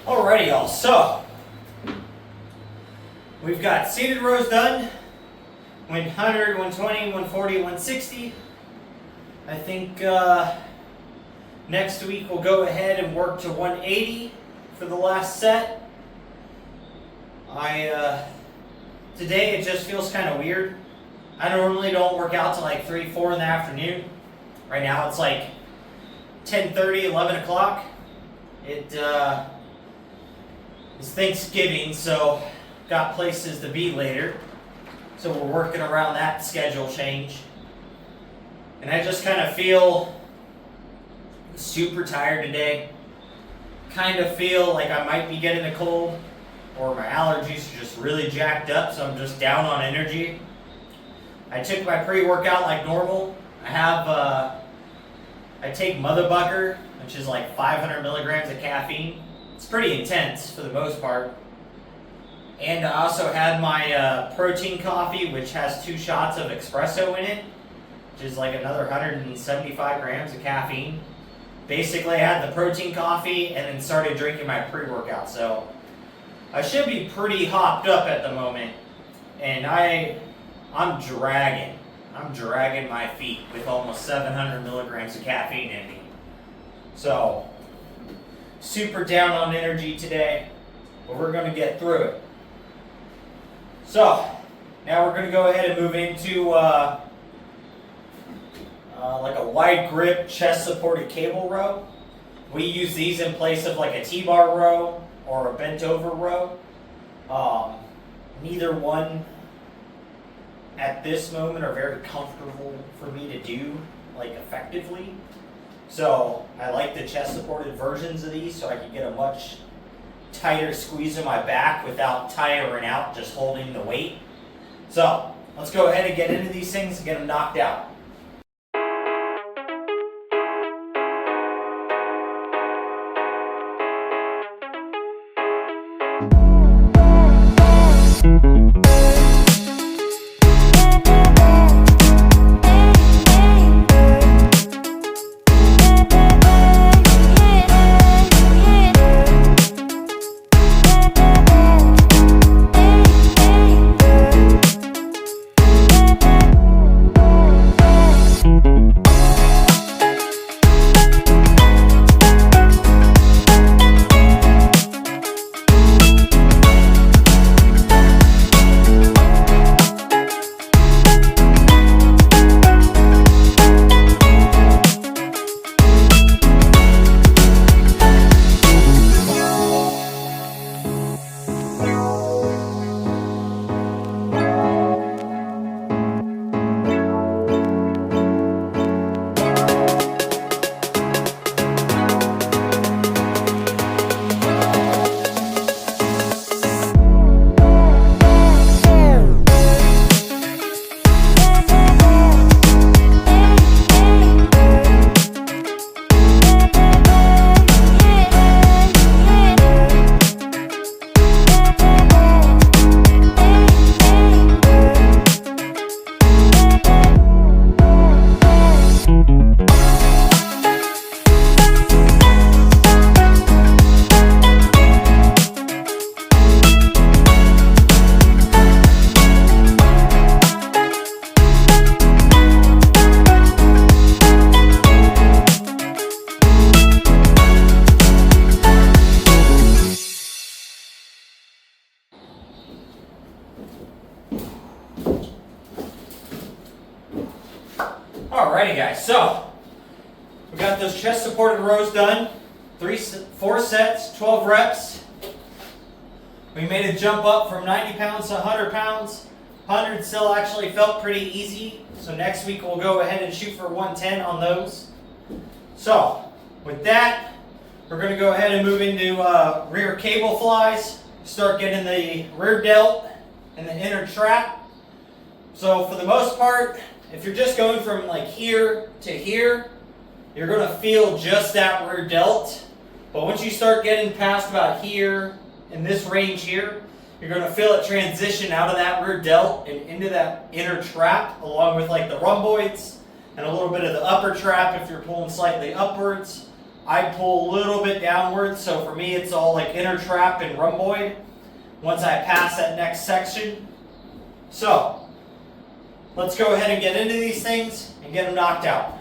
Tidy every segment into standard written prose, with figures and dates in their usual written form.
Alrighty, y'all. So we've got seated rows done. Went 100, 120, 140, 160. I think next week we'll go ahead and work to 180 for the last set. Today it just feels kind of weird. I normally don't work out till like 3, 4 in the afternoon. Right now it's like 10:30, 11 o'clock. It's Thanksgiving, so got places to be later. So we're working around that schedule change. And I just kind of feel super tired today. Kind of feel like I might be getting a cold, or my allergies are just really jacked up, so I'm just down on energy. I took my pre-workout like normal. I take Mother Bucker, which is like 500 milligrams of caffeine. It's pretty intense for the most part. And I also had my protein coffee, which has 2 shots of espresso in it, which is like another 175 grams of caffeine. Basically, I had the protein coffee and then started drinking my pre-workout. So I should be pretty hopped up at the moment. And I'm dragging my feet with almost 700 milligrams of caffeine in me. So, super down on energy today, but we're going to get through it. So, now we're going to go ahead and move into like a wide grip chest supported cable row. We use these in place of like a T-bar row or a bent over row. Neither one at this moment are very comfortable for me to do like effectively. So I like the chest supported versions of these so I can get a much tighter squeeze in my back without tiring out just holding the weight. So let's go ahead and get into these things and get them knocked out. Alrighty guys, so we got those chest supported rows done. 4 sets, 12 reps. We made a jump up from 90 pounds to 100 pounds. 100 still actually felt pretty easy. So next week we'll go ahead and shoot for 110 on those. So with that, we're going to go ahead and move into rear cable flies. Start getting the rear delt and the inner trap. So for the most part, if you're just going from like here to here, you're going to feel just that rear delt. But once you start getting past about here, in this range here, you're going to feel it transition out of that rear delt and into that inner trap, along with like the rhomboids and a little bit of the upper trap if you're pulling slightly upwards. I pull a little bit downwards, so for me it's all like inner trap and rhomboid once I pass that next section. So let's go ahead and get into these things and get them knocked out.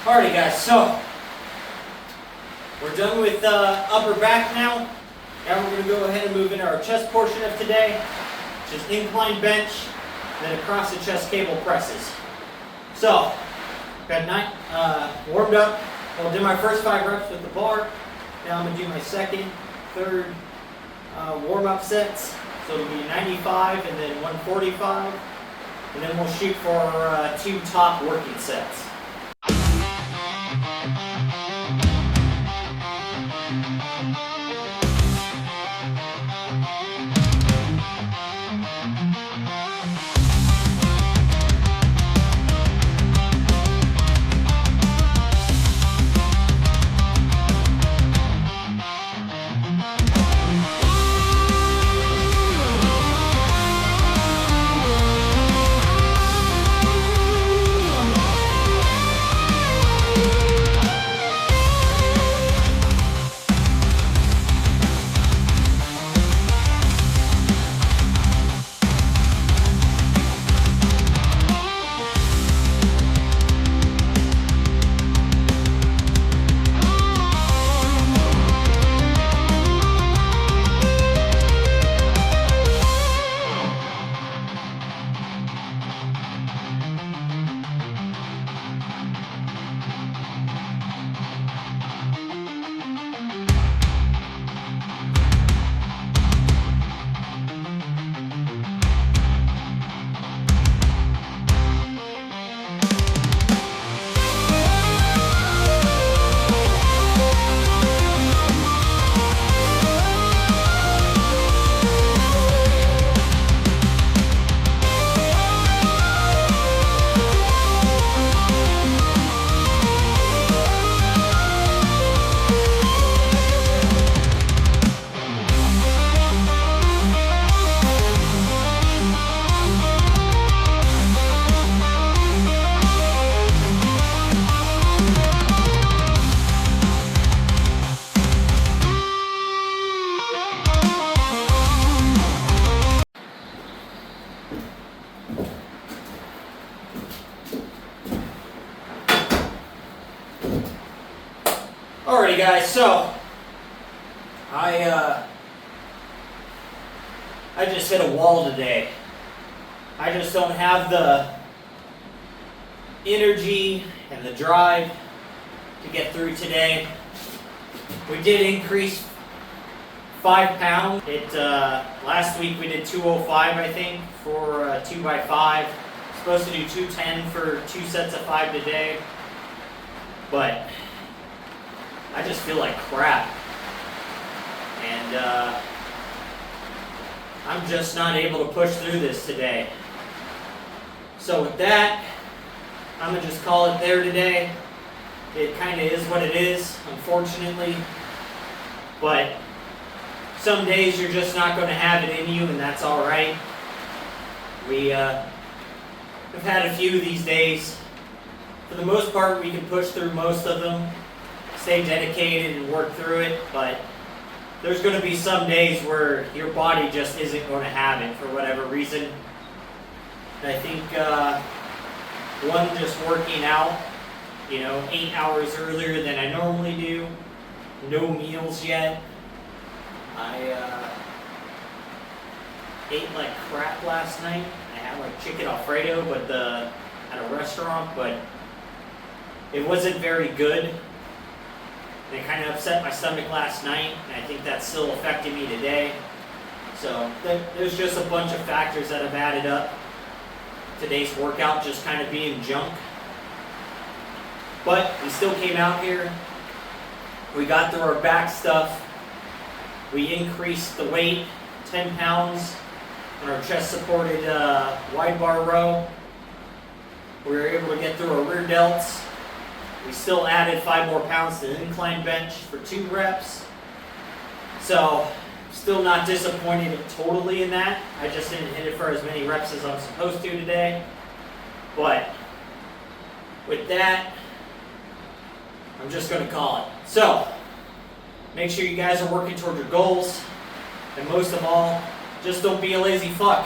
Alrighty guys, so we're done with upper back now. Now we're going to go ahead and move into our chest portion of today, which is incline bench, then across the chest cable presses. So, got 9 warmed up. I'll do my first 5 reps with the bar. Now I'm going to do my second, third warm-up sets. So it'll be 95 and then 145. And then we'll shoot for 2 top working sets. Alrighty guys, so I just hit a wall today. I just don't have the energy and the drive to get through today. We did increase 5 pounds. Last week we did 205, I think, for 2x5. Supposed to do 210 for 2 sets of 5 today, but I just feel like crap, and I'm just not able to push through this today. So with that, I'm gonna just call it there today. It kind of is what it is, unfortunately, but some days you're just not going to have it in you, and that's all right. We've had a few of these days. For the most part, we can push through most of them, stay dedicated and work through it, but there's going to be some days where your body just isn't going to have it for whatever reason. And I think one, just working out, 8 hours earlier than I normally do, no meals yet. I ate like crap last night. I had like chicken Alfredo, but at a restaurant, but it wasn't very good. And it kind of upset my stomach last night, and I think that's still affecting me today. So there's just a bunch of factors that have added up. Today's workout just kind of being junk. But we still came out here. We got through our back stuff. We increased the weight 10 pounds on our chest supported wide bar row. We were able to get through our rear delts. We still added 5 more pounds to the incline bench for 2 reps. So, still not disappointed totally in that. I just didn't hit it for as many reps as I'm supposed to today. But with that, I'm just going to call it. So, make sure you guys are working toward your goals. And most of all, just don't be a lazy fuck.